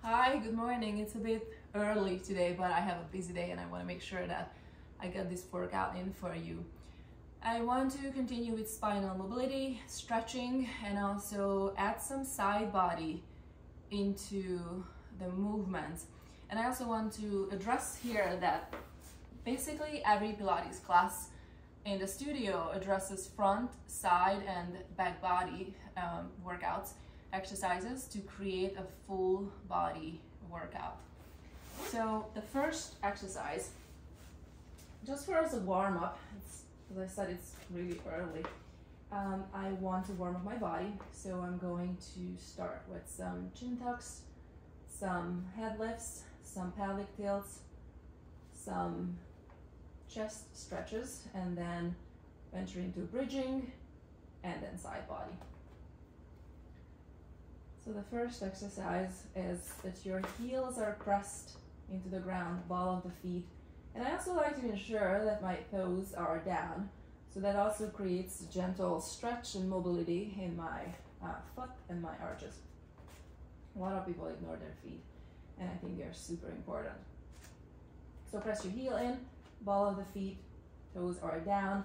Hi, good morning. It's a bit early today, but I have a busy day and I want to make sure that I get this workout in for you. I want to continue with spinal mobility, stretching, and also add some side body into the movements. And I also want to address here that basically every Pilates class in the studio addresses front, side, and back body workouts, exercises to create a full body workout. So the first exercise, just for as a warm up, as I said, it's really early. I want to warm up my body, so I'm going to start with some chin tucks, some head lifts, some pelvic tilts, some chest stretches, and then venture into bridging and then side body. So the first exercise is that your heels are pressed into the ground, ball of the feet. And I also like to ensure that my toes are down. So that also creates a gentle stretch and mobility in my foot and my arches. A lot of people ignore their feet, and I think they're super important. So press your heel in, ball of the feet, toes are down.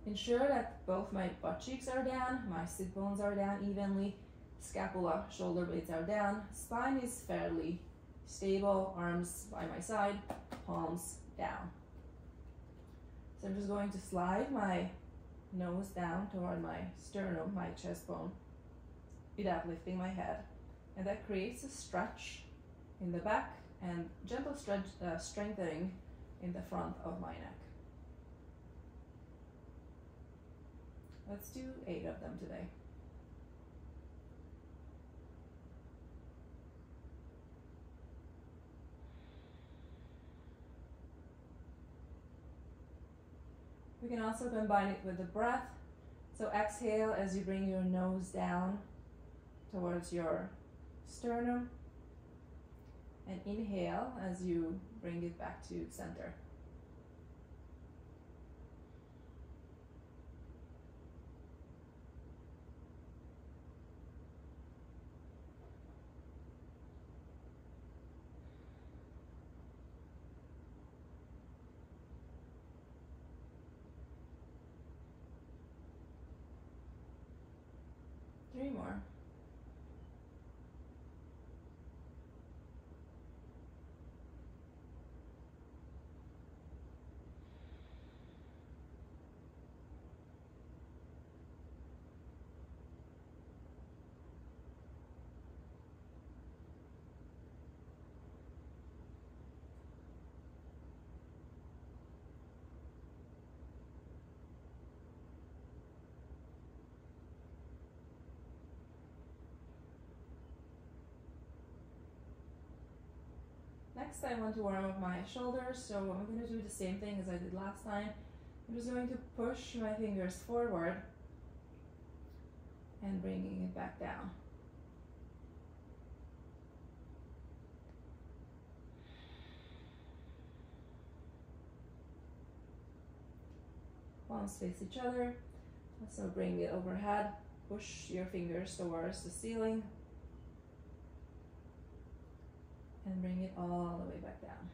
Ensure that both my butt cheeks are down, my sit bones are down evenly, scapula, shoulder blades are down, spine is fairly stable, arms by my side, palms down. So I'm just going to slide my nose down toward my sternum, my chest bone, without lifting my head. And that creates a stretch in the back and gentle strengthening in the front of my neck. Let's do 8 of them today. We can also combine it with the breath. So exhale as you bring your nose down towards your sternum, and inhale as you bring it back to center. Three more. Next, I want to warm up my shoulders, so I'm going to do the same thing as I did last time. I'm just going to push my fingers forward and bringing it back down. Palms face each other, so bring it overhead, push your fingers towards the ceiling, and bring it all the way back down.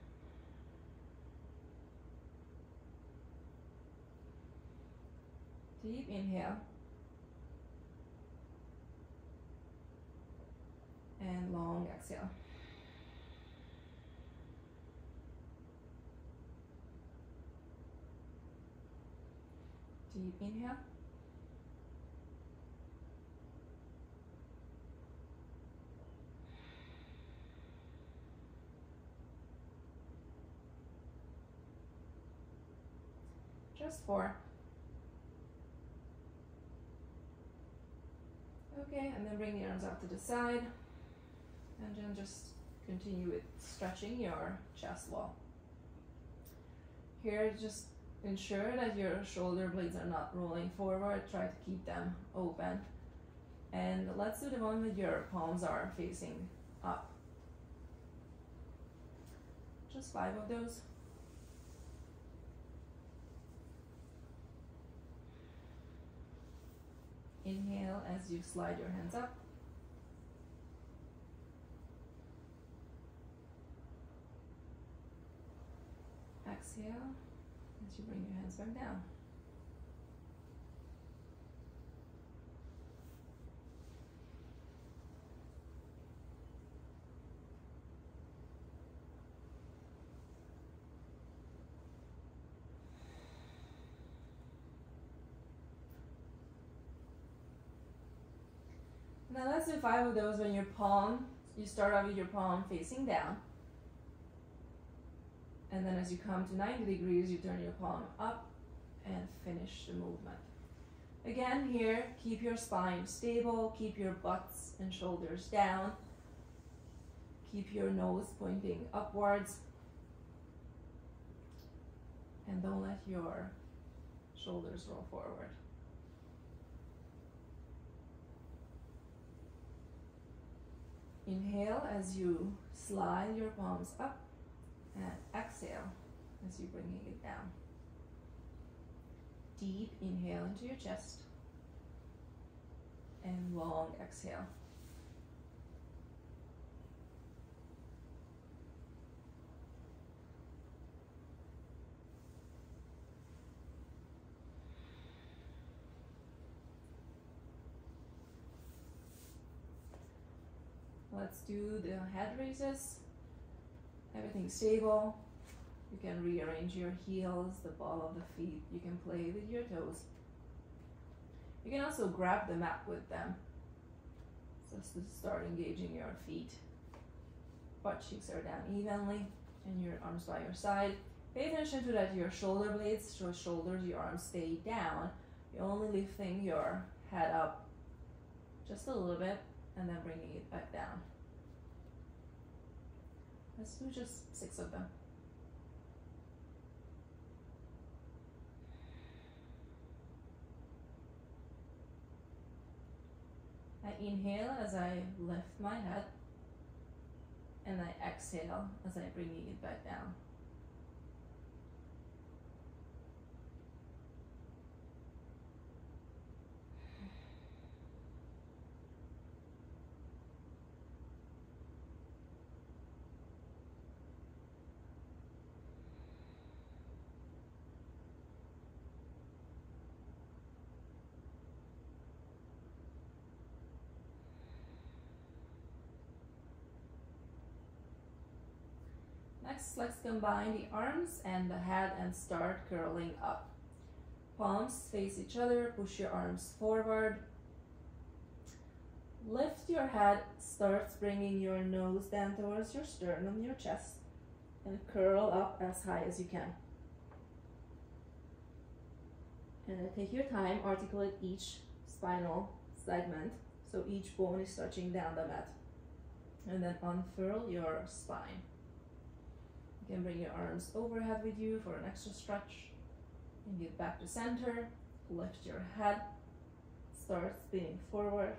Deep inhale. And long exhale. Deep inhale. Just 4. Okay, and then bring the arms out to the side. And then just continue with stretching your chest wall. Here, just ensure that your shoulder blades are not rolling forward. Try to keep them open. And let's do the one with your palms are facing up. Just 5 of those. Inhale as you slide your hands up. exhale as you bring your hands back down. Now let's do 5 of those when you start out with your palm facing down. And then as you come to 90 degrees, you turn your palm up and finish the movement. Again, here, keep your spine stable, keep your butts and shoulders down, keep your nose pointing upwards, and don't let your shoulders roll forward. Inhale as you slide your palms up, and exhale as you're bringing it down. Deep inhale into your chest, and long exhale. Let's do the head raises. Everything stable. You can rearrange your heels, the ball of the feet. You can play with your toes. You can also grab the mat with them, just to start engaging your feet. Butt cheeks are down evenly, and your arms by your side. Pay attention to that your shoulder blades, your shoulders, your arms stay down. You're only lifting your head up just a little bit, and then bringing it back down. Let's do just 6 of them. I inhale as I lift my head, and I exhale as I bring it back down. Next, let's combine the arms and the head and start curling up. Palms face each other, push your arms forward. Lift your head, start bringing your nose down towards your sternum, your chest, and curl up as high as you can. And then take your time, articulate each spinal segment, so each bone is touching down the mat. And then unfurl your spine. You can bring your arms overhead with you for an extra stretch, and get back to center. Lift your head, start spinning forward,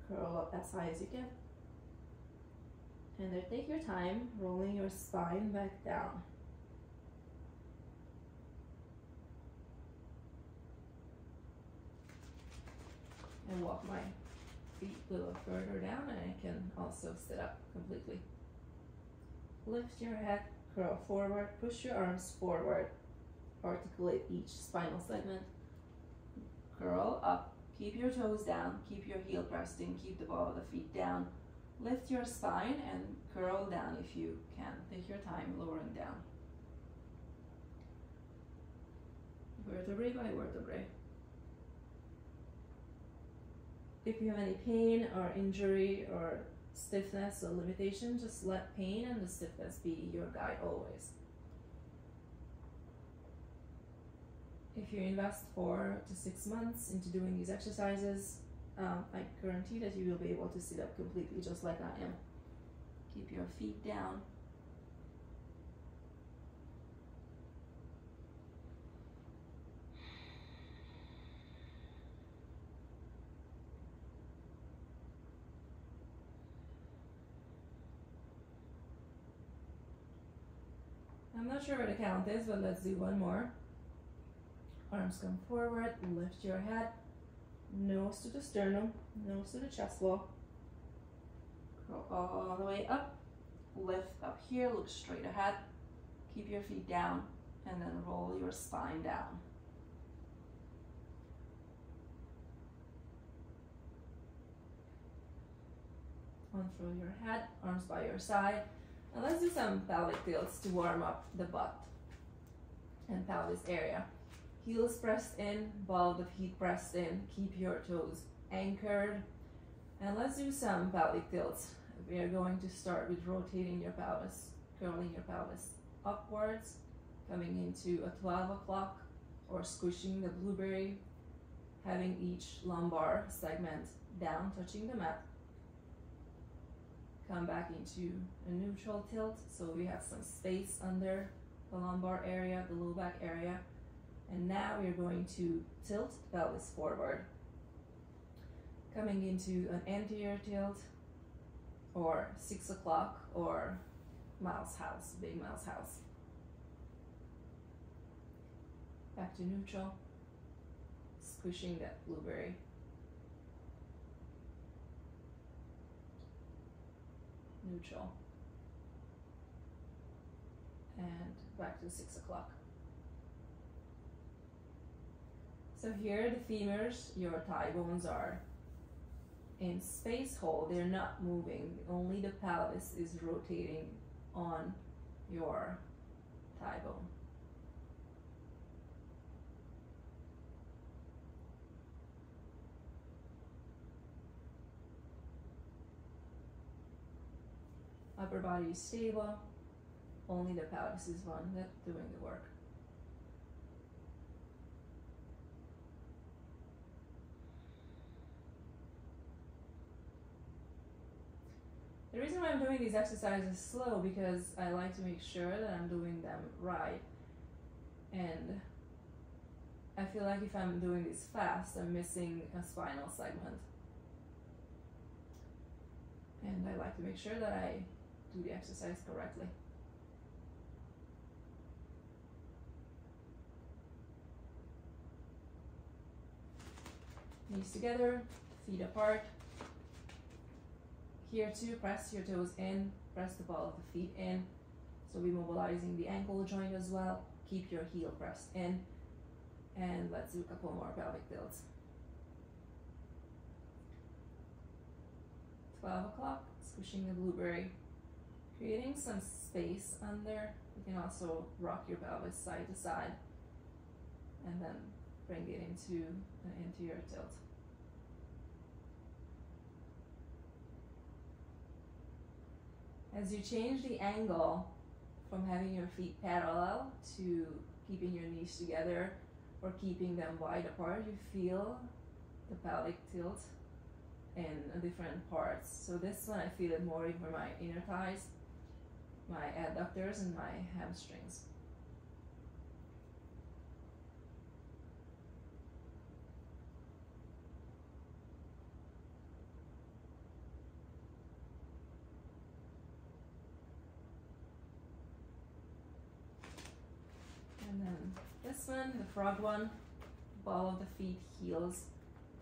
curl up as high as you can, and then take your time rolling your spine back down. And walk my feet a little further down, and I can also sit up completely. Lift your head, curl forward, push your arms forward, articulate each spinal segment, curl up, keep your toes down, keep your heel pressed in, keep the ball of the feet down, lift your spine and curl down if you can. Take your time lowering down. Vertebrae by vertebrae. If you have any pain or injury or stiffness or limitation, just let pain and the stiffness be your guide always. If you invest 4 to 6 months into doing these exercises, I guarantee that you will be able to sit up completely just like I am. Keep your feet down. I'm not sure where the count is, but let's do one more. Arms come forward, lift your head, nose to the sternum, nose to the chest wall. Curl all the way up, lift up here, look straight ahead, keep your feet down, and then roll your spine down. On through your head, arms by your side. And let's do some pelvic tilts to warm up the butt and pelvis area. Heels pressed in, ball of the feet pressed in, keep your toes anchored. And let's do some pelvic tilts. We are going to start with rotating your pelvis, curling your pelvis upwards, coming into a 12 o'clock, or squishing the blueberry, having each lumbar segment down, touching the mat. Come back into a neutral tilt, so we have some space under the lumbar area, the low back area. And now we're going to tilt the pelvis forward, coming into an anterior tilt, or 6 o'clock, or mouse house, big mouse house. Back to neutral, squishing that blueberry. Neutral. And back to 6 o'clock. So here the femurs, your thigh bones are in space hold, they're not moving, only the pelvis is rotating on your thigh bone. Upper body is stable, only the pelvis is one that's doing the work. The reason why I'm doing these exercises slow, because I like to make sure that I'm doing them right. And I feel like if I'm doing this fast, I'm missing a spinal segment. And I like to make sure that I do the exercise correctly. Knees together, feet apart. Here too, press your toes in, press the ball of the feet in. So we're mobilizing the ankle joint as well. Keep your heel pressed in. And let's do a couple more pelvic tilts. 12 o'clock, squishing the blueberry, creating some space under. You can also rock your pelvis side to side, and then bring it into an anterior tilt. As you change the angle from having your feet parallel to keeping your knees together or keeping them wide apart, you feel the pelvic tilt in different parts. So this one I feel it more for my inner thighs, my adductors, and my hamstrings. And then this one, the frog one, ball of the feet, heels,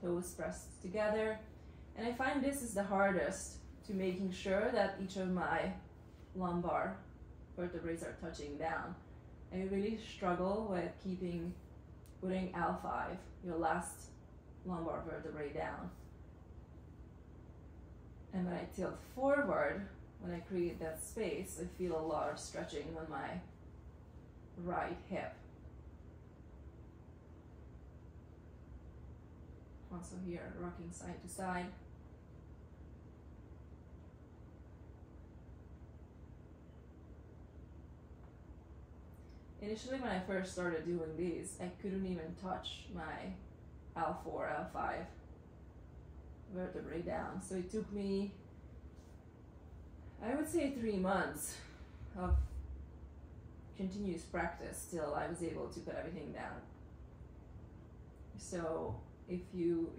toes pressed together. And I find this is the hardest, to making sure that each of my lumbar vertebrae are touching down. I really struggle with putting L5, your last lumbar vertebrae, down. And when I tilt forward, when I create that space, I feel a lot of stretching on my right hip. Also here, rocking side to side. Initially, when I first started doing these, I couldn't even touch my L4, L5 vertebrae down. So it took me, I would say, 3 months of continuous practice till I was able to put everything down. So if you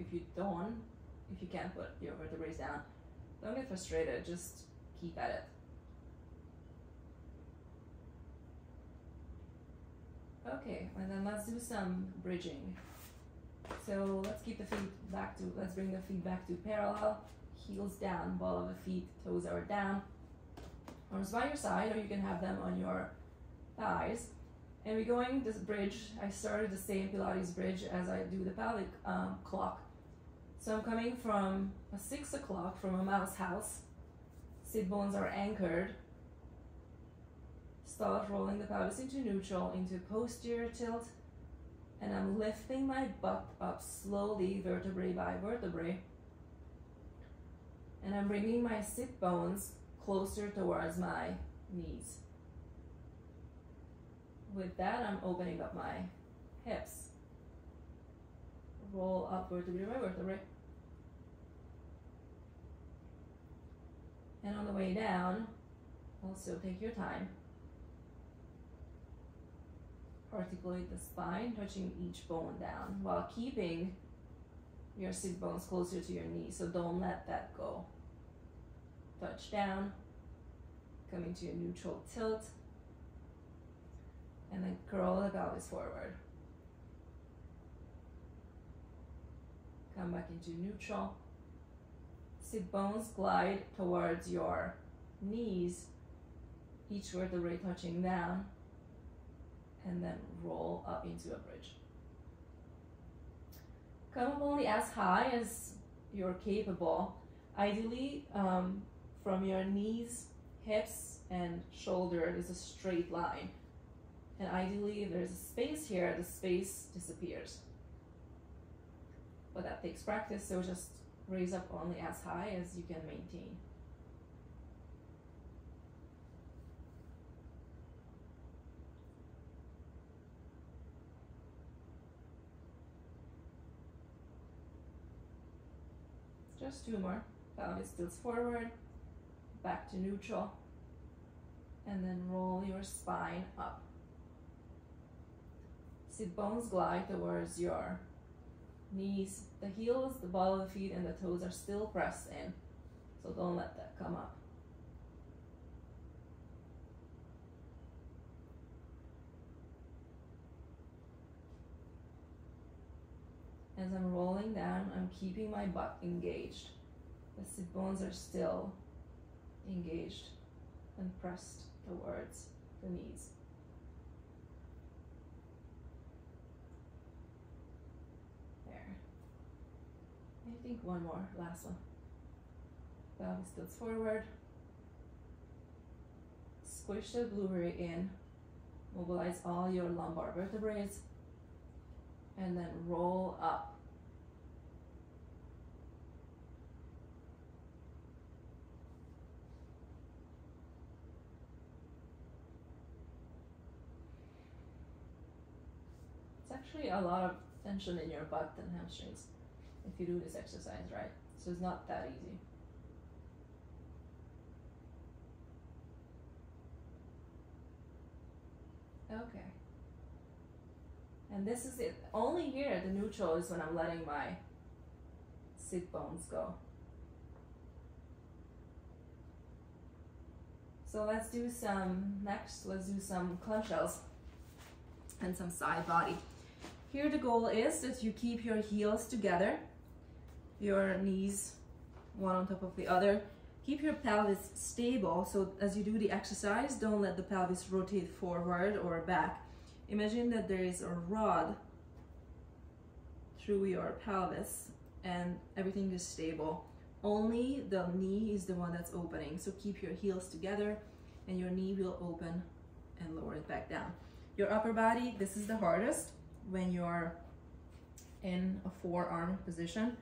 can't put your vertebrae down, don't get frustrated, just keep at it. Okay, and then let's do some bridging. So let's bring the feet back to parallel, heels down, ball of the feet, toes are down. arms by your side, or you can have them on your thighs. And we're going this bridge. I started the same Pilates bridge as I do the pelvic clock. So I'm coming from a 6 o'clock from a mouse house. Sit bones are anchored. Start rolling the pelvis into neutral, into posterior tilt. And I'm lifting my butt up slowly, vertebrae by vertebrae. And I'm bringing my sit bones closer towards my knees. With that, I'm opening up my hips. Roll up vertebrae by vertebrae. And on the way down, also take your time. Articulate the spine, touching each bone down while keeping your sit bones closer to your knees, so don't let that go. Touch down, coming to a neutral tilt, and then curl the pelvis forward. Come back into neutral. Sit bones glide towards your knees, each vertebrae touching down, and then roll up into a bridge. Come up only as high as you're capable. Ideally, from your knees, hips, and shoulder is a straight line. And ideally, if there's a space here, the space disappears. But that takes practice, so just raise up only as high as you can maintain. Just 2 more. Pelvis tilts forward, back to neutral, and then roll your spine up. Sit bones glide towards your knees. The heels, the ball of the feet, and the toes are still pressed in, so don't let that come up. As I'm rolling down, I'm keeping my butt engaged. The sit bones are still engaged and pressed towards the knees. There. I think one more, last one. Pelvis tilts forward. Squish the oblique in. Mobilize all your lumbar vertebrae. And then roll up. It's actually a lot of tension in your butt and hamstrings if you do this exercise right. So it's not that easy. Okay. And this is it. Only here, the neutral is when I'm letting my sit bones go. So let's do some clam shells and some side body. Here the goal is that you keep your heels together, your knees one on top of the other. Keep your pelvis stable, so as you do the exercise, don't let the pelvis rotate forward or back. Imagine that there is a rod through your pelvis and everything is stable. Only the knee is the one that's opening. So keep your heels together and your knee will open and lower it back down. Your upper body, this is the hardest when you're in a forearm position,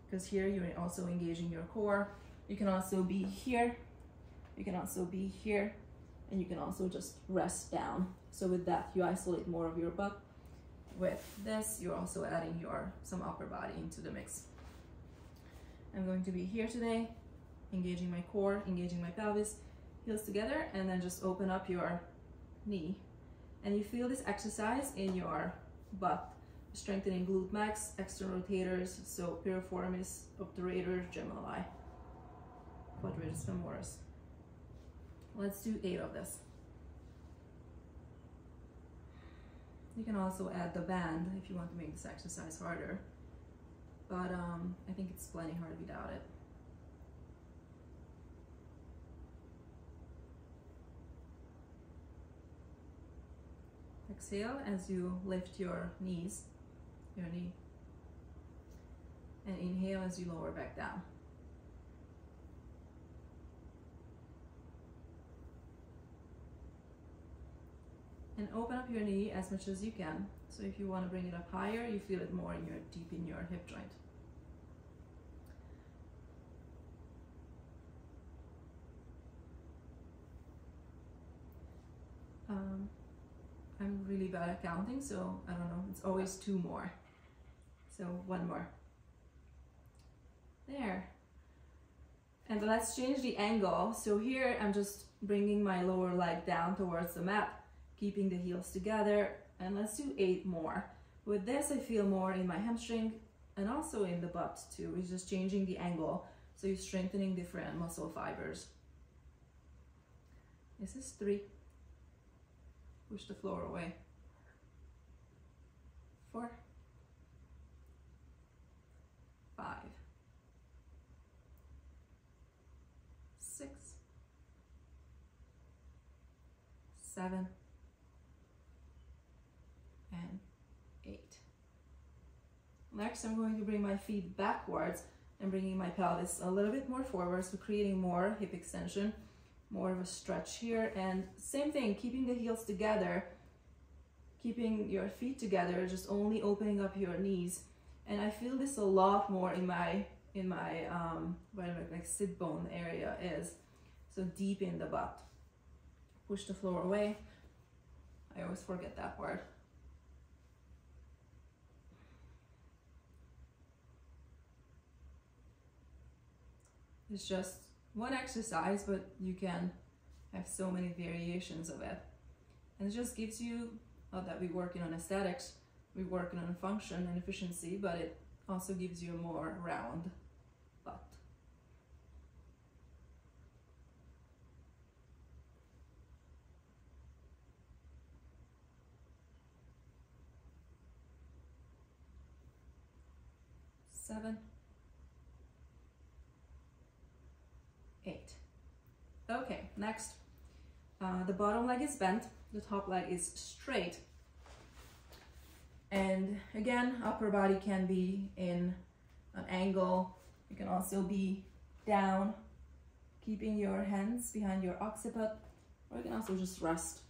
because here you're also engaging your core. You can also be here, you can also be here, and you can also just rest down. So with that, you isolate more of your butt. With this, you're also adding some upper body into the mix. I'm going to be here today, engaging my core, engaging my pelvis, heels together, and then just open up your knee. And you feel this exercise in your butt, strengthening glute max, external rotators, so piriformis, obturator, gemini, quadratus femoris. Let's do 8 of this. You can also add the band if you want to make this exercise harder, but I think it's plenty hard without it. Exhale as you lift your knees, your knee. And inhale as you lower back down. And open up your knee as much as you can. So if you want to bring it up higher, you feel it more deep in your hip joint. I'm really bad at counting, so I don't know, it's always 2 more. So 1 more. There. And let's change the angle. So here I'm just bringing my lower leg down towards the mat, keeping the heels together, and let's do 8 more. With this I feel more in my hamstring and also in the butt too. It's just changing the angle, so you're strengthening different muscle fibers. This is 3. Push the floor away. 4, 5, 6, 7, and 8. Next, I'm going to bring my feet backwards and bringing my pelvis a little bit more forward, so creating more hip extension, more of a stretch here. And same thing, keeping the heels together, keeping your feet together, just only opening up your knees. And I feel this a lot more in my where my sit bone area is, so deep in the butt. Push the floor away. I always forget that part. It's just one exercise, but you can have so many variations of it. And it just gives you, not that we're working on aesthetics, we're working on function and efficiency, but it also gives you a more round butt. Seven, 8. Okay, next, the bottom leg is bent, the top leg is straight. And again, upper body can be in an angle. You can also be down, keeping your hands behind your occiput, or you can also just rest.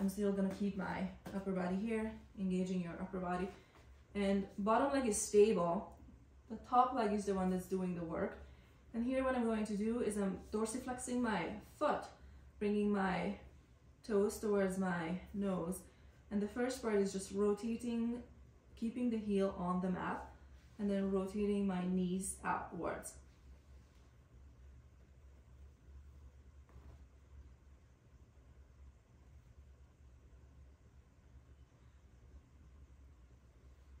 I'm still gonna keep my upper body here, engaging your upper body. And bottom leg is stable. The top leg is the one that's doing the work. And here what I'm going to do is I'm dorsiflexing my foot, bringing my toes towards my nose. And the first part is just rotating, keeping the heel on the mat, and then rotating my knees outwards.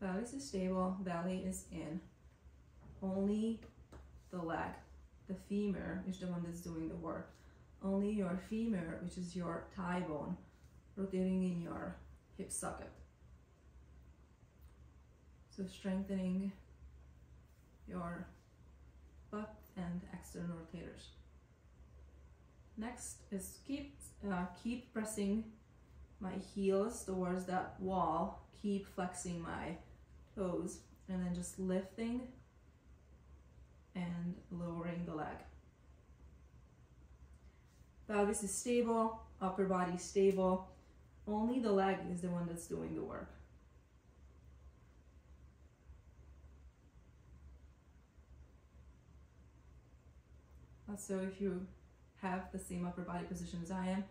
Pelvis is stable, belly is in. Only the leg, the femur, is the one that's doing the work. Only your femur, which is your thigh bone, rotating in your hip socket. So strengthening your butt and external rotators. Next is keep pressing my heels towards that wall, keep flexing my toes, and then just lifting and lowering the leg. Pelvis is stable, upper body is stable. Only the leg is the one that's doing the work. Also, if you have the same upper body position as I am,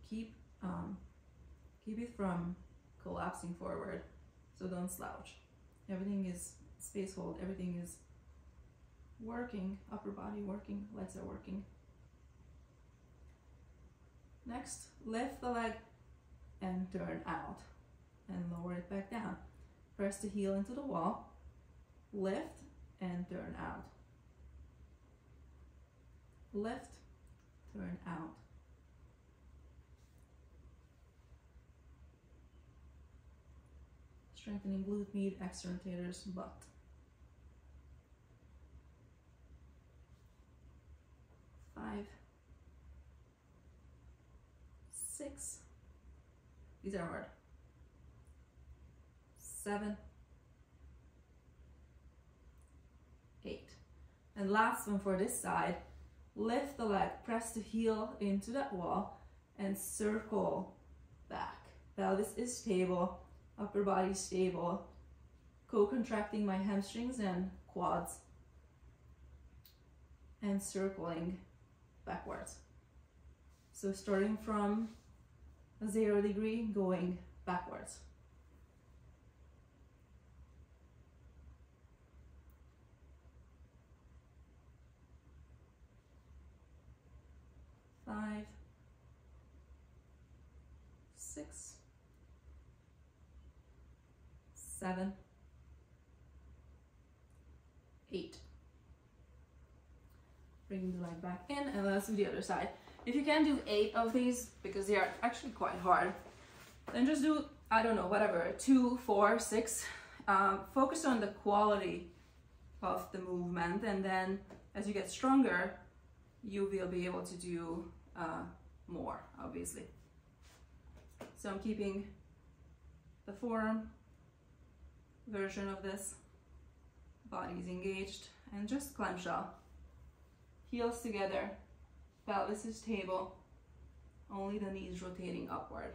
keep it from collapsing forward, so don't slouch. Everything is space hold, everything is working, upper body working, legs are working. Next, lift the leg and turn out and lower it back down. Press the heel into the wall, lift and turn out. Lift, turn out. Strengthening glute med, external rotators, butt. 5, 6, These are hard. 7, 8. And last one for this side. Lift the leg, press the heel into that wall and circle back. Pelvis is stable, upper body stable. Co-contracting my hamstrings and quads and circling backwards. So starting from a 0 degree, going backwards. Five, 6, 7, 8. Bring the leg back in, and let's do the other side. If you can do 8 of these, because they are actually quite hard, then just do, I don't know, whatever, 2, 4, 6. Focus on the quality of the movement, and then as you get stronger, you will be able to do more, obviously. So I'm keeping the forearm version of this. Body is engaged, and just clamshell. Heels together, pelvis is stable, only the knees rotating upward.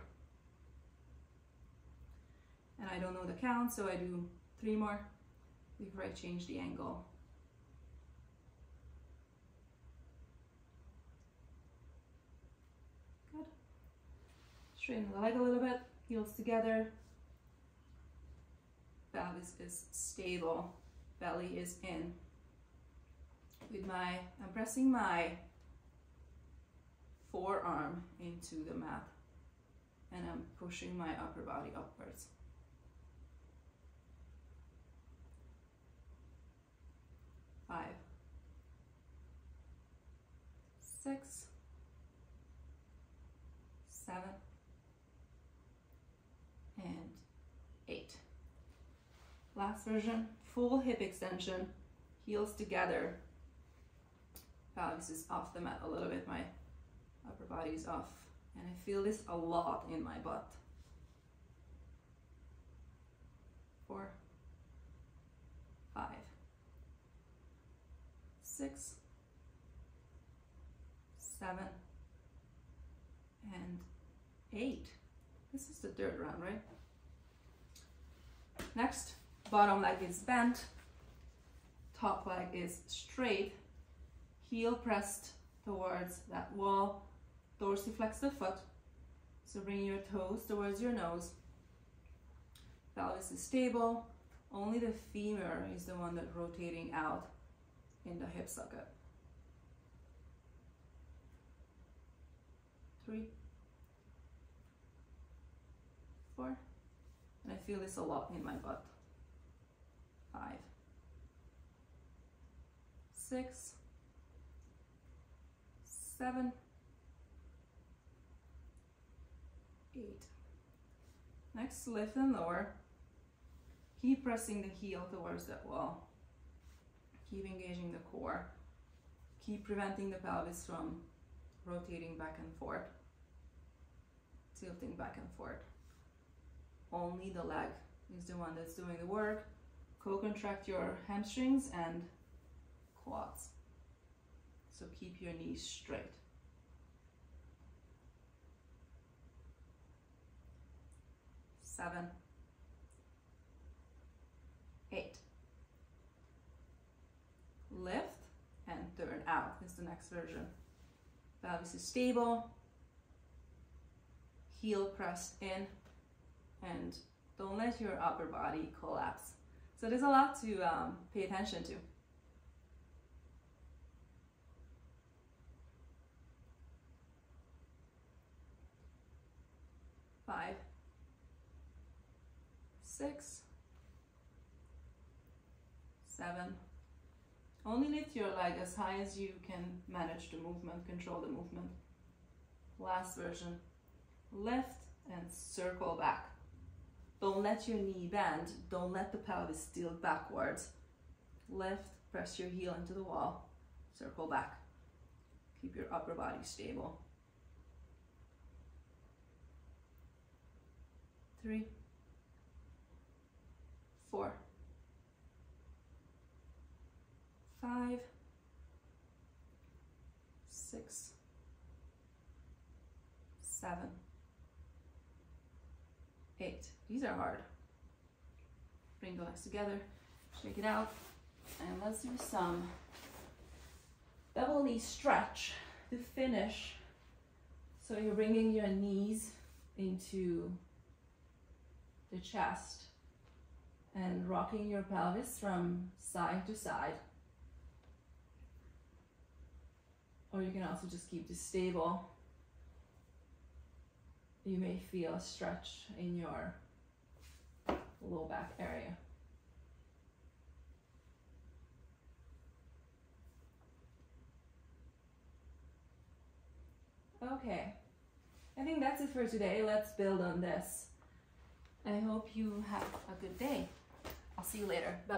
And I don't know the count, so I do 3 more before I change the angle. Good. Straighten the leg a little bit, heels together. Pelvis is stable, belly is in. I'm pressing my forearm into the mat, and I'm pushing my upper body upwards. Five, 6, 7, and 8. Last version, full hip extension, heels together. Pelvis is off the mat a little bit, my upper body is off, and I feel this a lot in my butt. 4, 5, 6, 7, and 8. This is the 3rd round, right? Next, bottom leg is bent, top leg is straight, heel pressed towards that wall, dorsiflex the foot, so bring your toes towards your nose. Pelvis is stable, only the femur is the one that's rotating out in the hip socket. 3, 4, and I feel this a lot in my butt. 5, 6, 7, 8. Next, lift and lower. Keep pressing the heel towards that wall. Keep engaging the core. Keep preventing the pelvis from rotating back and forth, tilting back and forth. Only the leg is the one that's doing the work. Co-contract your hamstrings and quads. So keep your knees straight. 7, 8. Lift and turn out is the next version. Pelvis is stable, heel pressed in, and don't let your upper body collapse. So there's a lot to pay attention to. 5, 6, 7. Only lift your leg as high as you can manage the movement, control the movement. Last version. Lift and circle back. Don't let your knee bend. Don't let the pelvis tilt backwards. Lift, press your heel into the wall, circle back. Keep your upper body stable. 3, 4, 5, 6, 7, 8. These are hard. Bring the legs together, shake it out, and let's do some double knee stretch to finish. So you're bringing your knees into the chest and rocking your pelvis from side to side. Or you can also just keep this stable. You may feel a stretch in your low back area. Okay, I think that's it for today. Let's build on this. I hope you have a good day. I'll see you later. Bye.